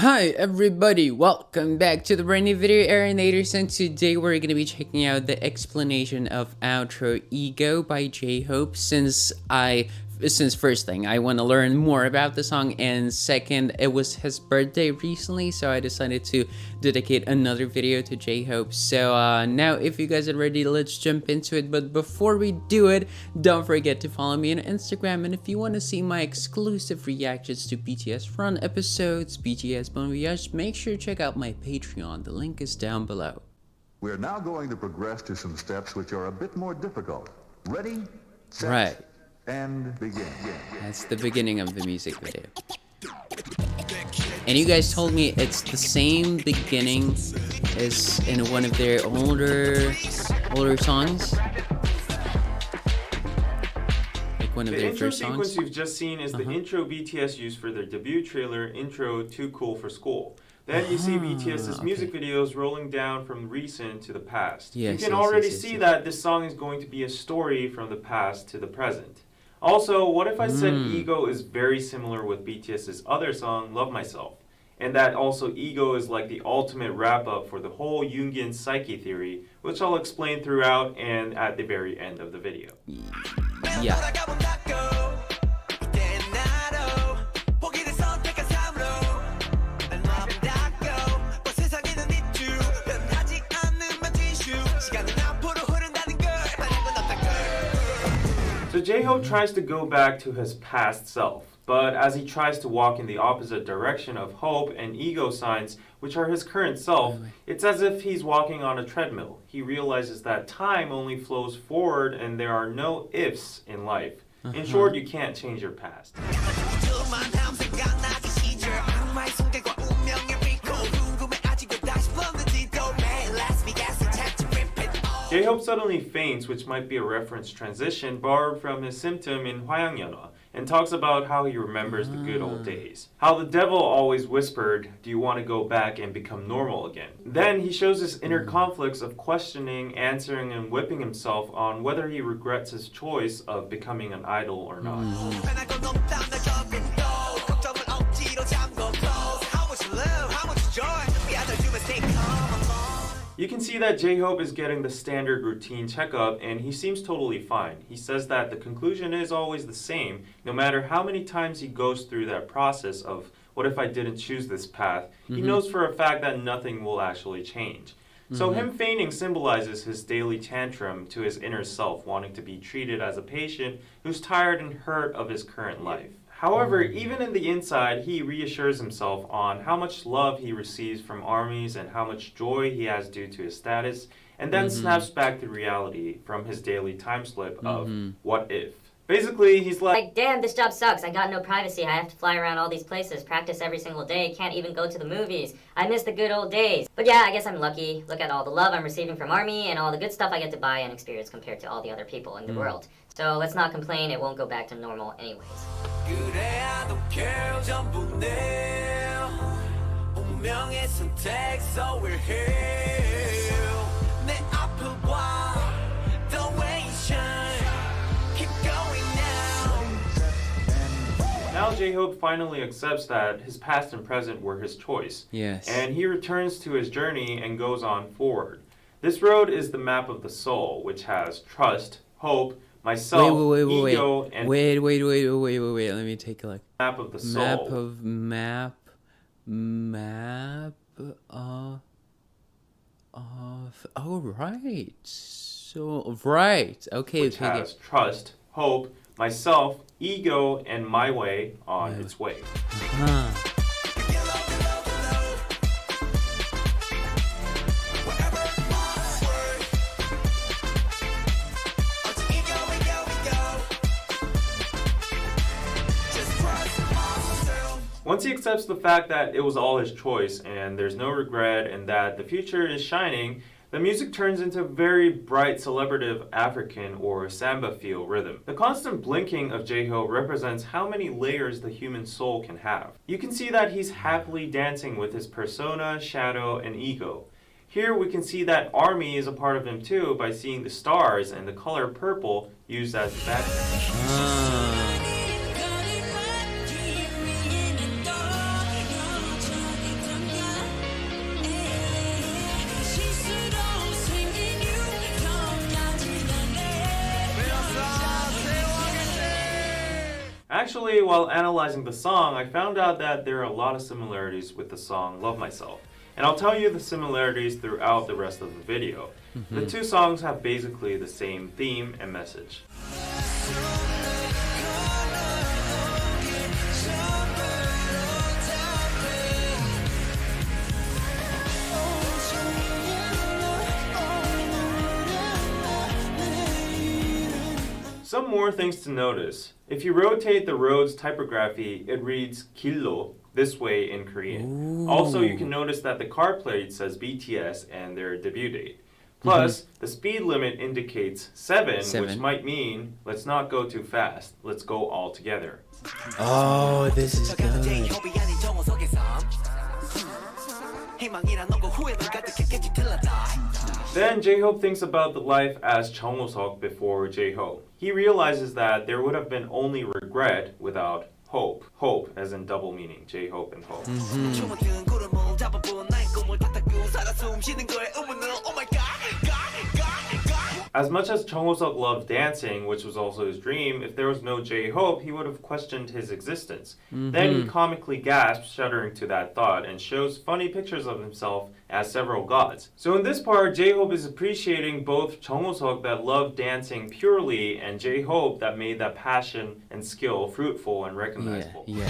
Hi everybody, welcome back to the brand new video Aeronators, and today we're going to be checking out the explanation of outro Ego by J-Hope since first thing I want to learn more about the song, and second, it was his birthday recently, so I decided to dedicate another video to J-Hope. So now if you guys are ready, let's jump into it. But before we do it, don't forget to follow me on Instagram, and if you want to see my exclusive reactions to BTS run episodes, BTS Bon Voyage, make sure to check out my Patreon. The link is down below. We're now going to progress to some steps which are a bit more difficult. Ready, set, Right. and begin. That's the beginning of the music video. And you guys told me it's the same beginning as in one of their older songs. Like one of their first songs. The intro sequence you've just seen is the intro BTS used for their debut trailer, Intro Too Cool for School. Then you see BTS's music videos rolling down from recent to the past. Yes, you can already see that this song is going to be a story from the past to the present. Also, what if I said Ego is very similar with BTS's other song, Love Myself? And that also Ego is like the ultimate wrap-up for the whole Jungian psyche theory, which I'll explain throughout and at the very end of the video. Yeah. So J-Hope tries to go back to his past self, but as he tries to walk in the opposite direction of hope and ego signs, which are his current self, it's as if he's walking on a treadmill. He realizes that time only flows forward and there are no ifs in life. In short, you can't change your past. J-Hope suddenly faints, which might be a reference transition borrowed from his symptom in 화양연화, and talks about how he remembers the good old days. How the devil always whispered, "Do you want to go back and become normal again?" Then he shows his inner conflicts of questioning, answering, and whipping himself on whether he regrets his choice of becoming an idol or not. You can see that J-Hope is getting the standard routine checkup, and he seems totally fine. He says that the conclusion is always the same, no matter how many times he goes through that process of, what if I didn't choose this path? He knows for a fact that nothing will actually change. So him fainting symbolizes his daily tantrum to his inner self, wanting to be treated as a patient who's tired and hurt of his current life. However, even in the inside, he reassures himself on how much love he receives from armies and how much joy he has due to his status, and then snaps back to reality from his daily time slip of what if. Basically, he's like, damn, this job sucks. I got no privacy. I have to fly around all these places, practice every single day, can't even go to the movies. I miss the good old days. But yeah, I guess I'm lucky. Look at all the love I'm receiving from ARMY and all the good stuff I get to buy and experience compared to all the other people in the world. So let's not complain, it won't go back to normal anyways. Now J-Hope finally accepts that his past and present were his choice. Yes. And he returns to his journey and goes on forward. This road is the map of the soul, which has trust, hope, myself, ego, and wait. Let me take a look. Map of the soul. Map of. Oh, right. So right. Okay. Which has trust, hope, myself, ego, and my way on its way. Once he accepts the fact that it was all his choice and there's no regret and that the future is shining, the music turns into a very bright, celebrative African or samba feel rhythm. The constant blinking of J-Hope represents how many layers the human soul can have. You can see that he's happily dancing with his persona, shadow, and ego. Here we can see that ARMY is a part of him too by seeing the stars and the color purple used as the background. Actually, while analyzing the song, I found out that there are a lot of similarities with the song Love Myself. And I'll tell you the similarities throughout the rest of the video. The two songs have basically the same theme and message. Some more things to notice. If you rotate the road's typography, it reads 길로 this way in Korean. Ooh. Also, you can notice that the car plate says BTS and their debut date. Plus, the speed limit indicates 7, which might mean let's not go too fast. Let's go all together. Oh, this is good. Then J-Hope thinks about the life as Jung-Seok before J-Hope. He realizes that there would have been only regret without hope. Hope as in double meaning, J-Hope and hope. As much as Jung-Seok loved dancing, which was also his dream, if there was no J-Hope, he would have questioned his existence. Then he comically gasps, shuddering to that thought, and shows funny pictures of himself as several gods. So in this part, J-Hope is appreciating both Jung-Seok that loved dancing purely and J-Hope that made that passion and skill fruitful and recognizable. Yeah.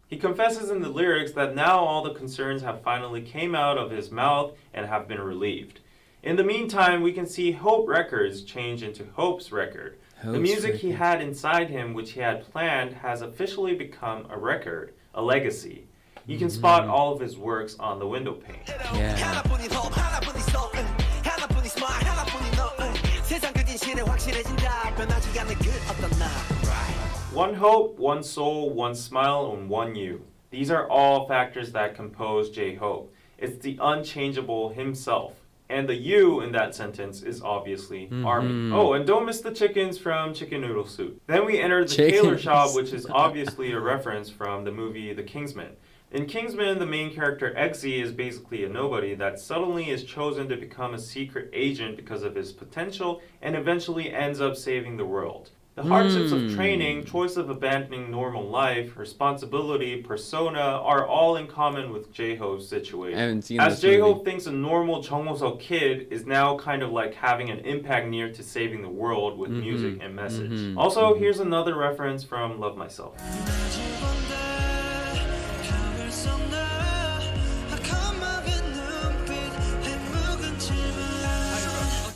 He confesses in the lyrics that now all the concerns have finally came out of his mouth and have been relieved. In the meantime, we can see Hope Records change into Hope's Record. The music he had inside him, which he had planned, has officially become a record, a legacy. You can spot all of his works on the window pane. Yeah. One hope, one soul, one smile, and one you. These are all factors that compose J-Hope. It's the unchangeable himself. And the you in that sentence is obviously Army. Oh, and don't miss the chickens from Chicken Noodle Soup. Then we enter the tailor shop, which is obviously a reference from the movie The Kingsman. In Kingsman, the main character Eggsy is basically a nobody that suddenly is chosen to become a secret agent because of his potential and eventually ends up saving the world. The hardships of training, choice of abandoning normal life, responsibility, persona are all in common with J-Hope's situation. As J-Hope thinks a normal Jung-Seok kid is now kind of like having an impact near to saving the world with music and message. Also, here's another reference from Love Myself.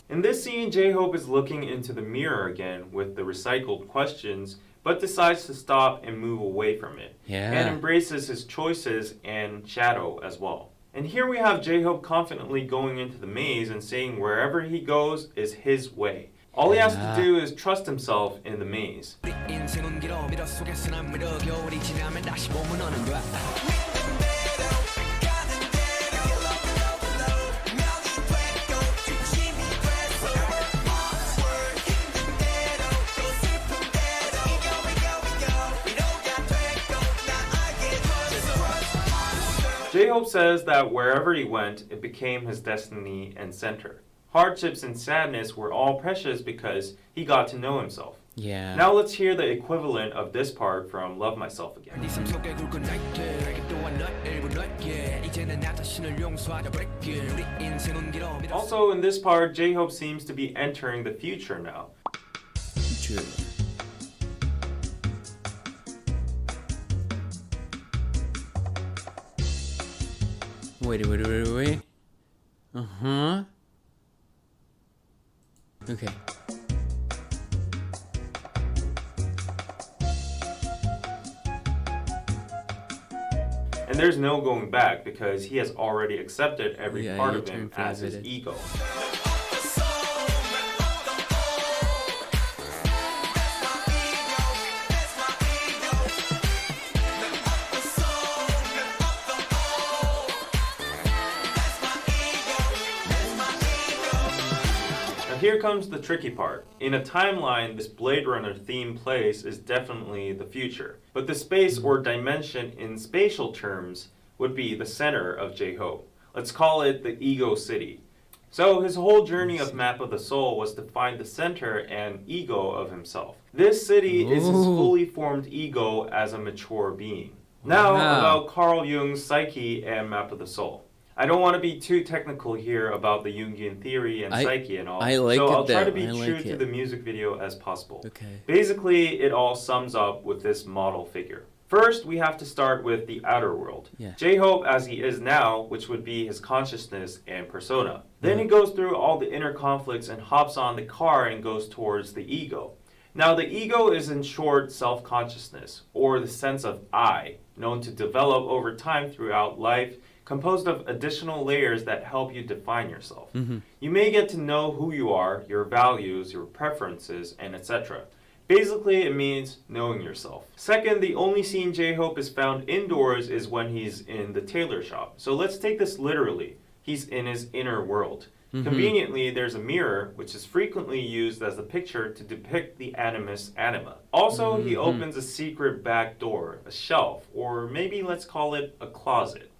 In this scene, J-Hope is looking into the mirror again with the recycled questions, but decides to stop and move away from it. And embraces his choices and shadow as well. And here we have J-Hope confidently going into the maze and saying wherever he goes is his way. All he has to do is trust himself in the maze. J-Hope says that wherever he went, it became his destiny and center. Hardships and sadness were all precious because he got to know himself. Yeah. Now let's hear the equivalent of this part from Love Myself again. Also in this part, J-Hope seems to be entering the future now. True. Wait. Okay. And there's no going back because he has already accepted every part of him as his ego. Here comes the tricky part. In a timeline, this Blade Runner theme place is definitely the future. But the space or dimension in spatial terms would be the center of J-Hope. Let's call it the Ego City. So his whole journey of Map of the Soul was to find the center and ego of himself. This city is his fully formed ego as a mature being. Now about Carl Jung's psyche and Map of the Soul. I don't want to be too technical here about the Jungian theory and psyche and all, so I'll try to be true to the music video as possible. Basically, it all sums up with this model figure. First, we have to start with the outer world. J-Hope as he is now, which would be his consciousness and persona. Then he goes through all the inner conflicts and hops on the car and goes towards the ego. Now, the ego is in short self-consciousness, or the sense of I, known to develop over time throughout life, composed of additional layers that help you define yourself. You may get to know who you are, your values, your preferences, and etc. Basically, it means knowing yourself. Second, the only scene J-Hope is found indoors is when he's in the tailor shop. So let's take this literally. He's in his inner world. Conveniently, there's a mirror, which is frequently used as a picture to depict the animus anima. Also, he opens a secret back door, a shelf, or maybe let's call it a closet.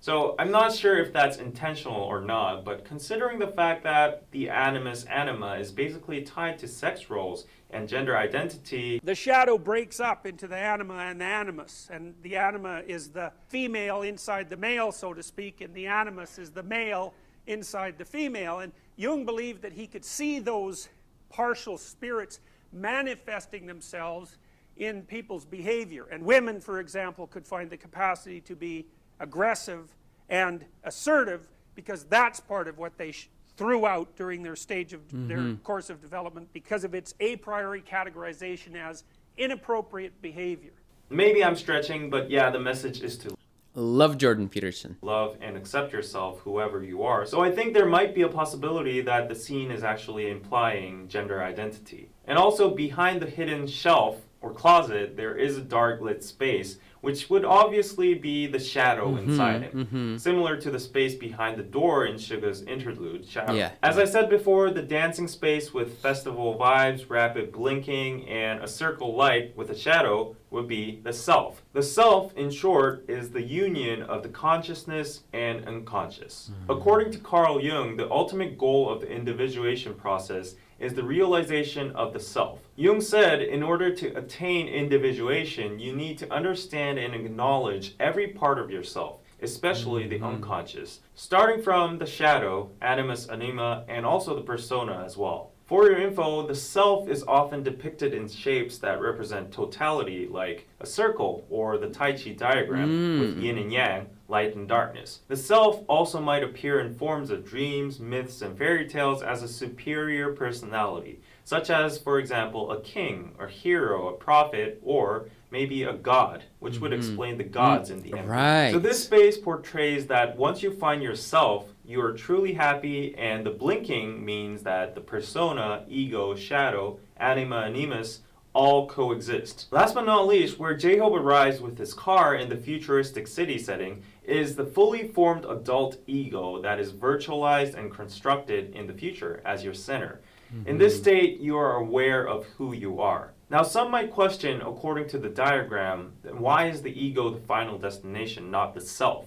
So I'm not sure if that's intentional or not, but considering the fact that the animus anima is basically tied to sex roles and gender identity, the shadow breaks up into the anima and the animus, and the anima is the female inside the male, so to speak, and the animus is the male inside the female. And Jung believed that he could see those partial spirits manifesting themselves in people's behavior. And women, for example, could find the capacity to be aggressive and assertive because that's part of what they threw out during their stage of their course of development because of its a priori categorization as inappropriate behavior. Maybe I'm stretching, but yeah, the message is to love Jordan Peterson. Love and accept yourself, whoever you are. So I think there might be a possibility that the scene is actually implying gender identity. And also behind the hidden shelf or closet, there is a dark lit space, which would obviously be the shadow inside it. Similar to the space behind the door in Suga's interlude, Shadow. As I said before, the dancing space with festival vibes, rapid blinking, and a circle light with a shadow would be the self. The self, in short, is the union of the consciousness and unconscious. According to Carl Jung, the ultimate goal of the individuation process is the realization of the self. Jung said, in order to attain individuation, you need to understand and acknowledge every part of yourself, especially the unconscious, starting from the shadow, animus anima, and also the persona as well. For your info, the self is often depicted in shapes that represent totality, like a circle or the Tai Chi diagram with yin and yang, light and darkness. The self also might appear in forms of dreams, myths, and fairy tales as a superior personality, such as, for example, a king, a hero, a prophet, or maybe a god, which would explain the gods in the end. So this space portrays that once you find yourself, you are truly happy, and the blinking means that the persona, ego, shadow, anima, animus all coexist. Last but not least, where J-Hope arrives with his car in the futuristic city setting is the fully formed adult ego that is virtualized and constructed in the future as your center. In this state, you are aware of who you are. Now, some might question, according to the diagram, why is the ego the final destination, not the self?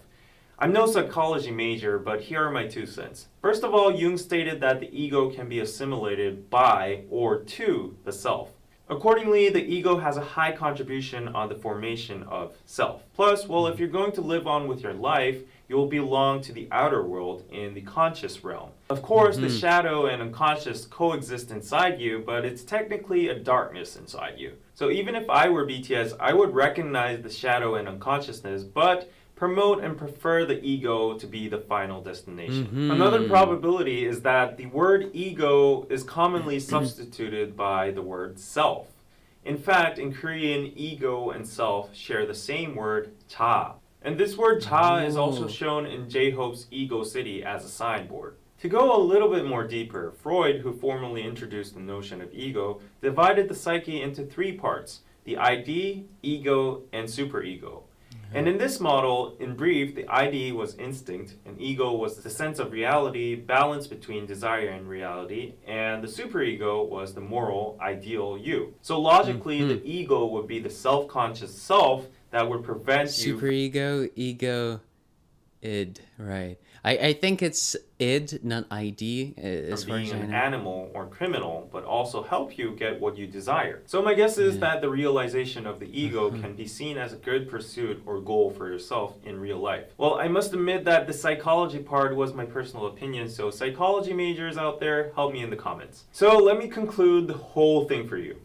I'm no psychology major, but here are my 2 cents. First of all, Jung stated that the ego can be assimilated by or to the self. Accordingly, the ego has a high contribution on the formation of self. Plus, well, if you're going to live on with your life, you will belong to the outer world in the conscious realm. Of course, the shadow and unconscious coexist inside you, but it's technically a darkness inside you. So even if I were BTS, I would recognize the shadow and unconsciousness, but promote and prefer the ego to be the final destination. Another probability is that the word ego is commonly substituted by the word self. In fact, in Korean, ego and self share the same word, cha. And this word cha is also shown in J-Hope's Ego City as a signboard. To go a little bit more deeper, Freud, who formally introduced the notion of ego, divided the psyche into 3 parts: the ID, ego, and superego. And in this model, in brief, the ID was instinct, and ego was the sense of reality, balance between desire and reality, and the superego was the moral, ideal you. So logically, the ego would be the self-conscious self that would prevent you... Superego, ego, id, right. I think it's id, not id, as From far being as I an know. animal or criminal, but also help you get what you desire. So my guess is that the realization of the ego can be seen as a good pursuit or goal for yourself in real life. Well, I must admit that the psychology part was my personal opinion, so psychology majors out there, help me in the comments. So let me conclude the whole thing for you.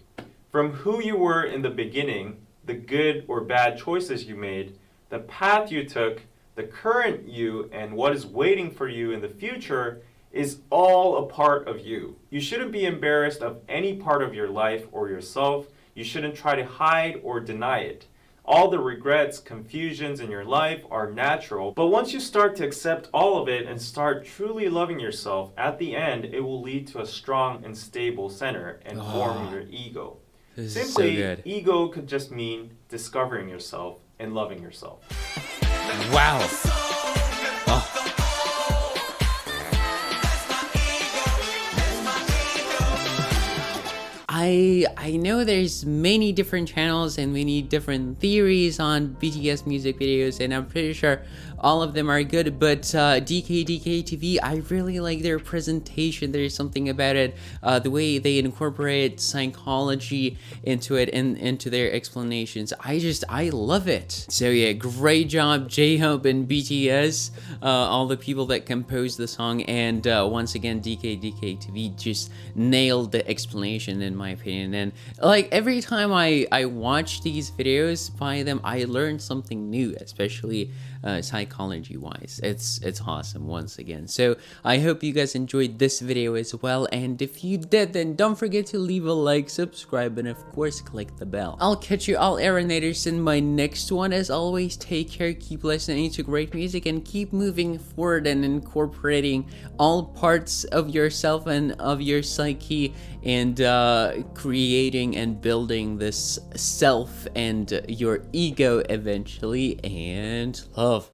From who you were in the beginning, the good or bad choices you made, the path you took, the current you, and what is waiting for you in the future is all a part of you. You shouldn't be embarrassed of any part of your life or yourself. You shouldn't try to hide or deny it. All the regrets, confusions in your life are natural, but once you start to accept all of it and start truly loving yourself, at the end, it will lead to a strong and stable center and form your ego. This is Simply, so good. ego could just mean discovering yourself and loving yourself. Wow. Oh. I know there's many different channels and many different theories on BTS music videos, and I'm pretty sure all of them are good, but DK TV, I really like their presentation. There's something about it, the way they incorporate psychology into it and into their explanations. I love it. So yeah, great job J-Hope and BTS, all the people that composed the song, and once again DK TV just nailed the explanation in my opinion. And like every time I watch these videos by them, I learn something new, especially psychology wise. It's awesome once again. So I hope you guys enjoyed this video as well, and if you did, then don't forget to leave a like, subscribe, and of course click the bell. I'll catch you all Aaronators in my next one. As always, take care, keep listening to great music, and keep moving forward and incorporating all parts of yourself and of your psyche, and creating and building this self and your ego eventually, and love.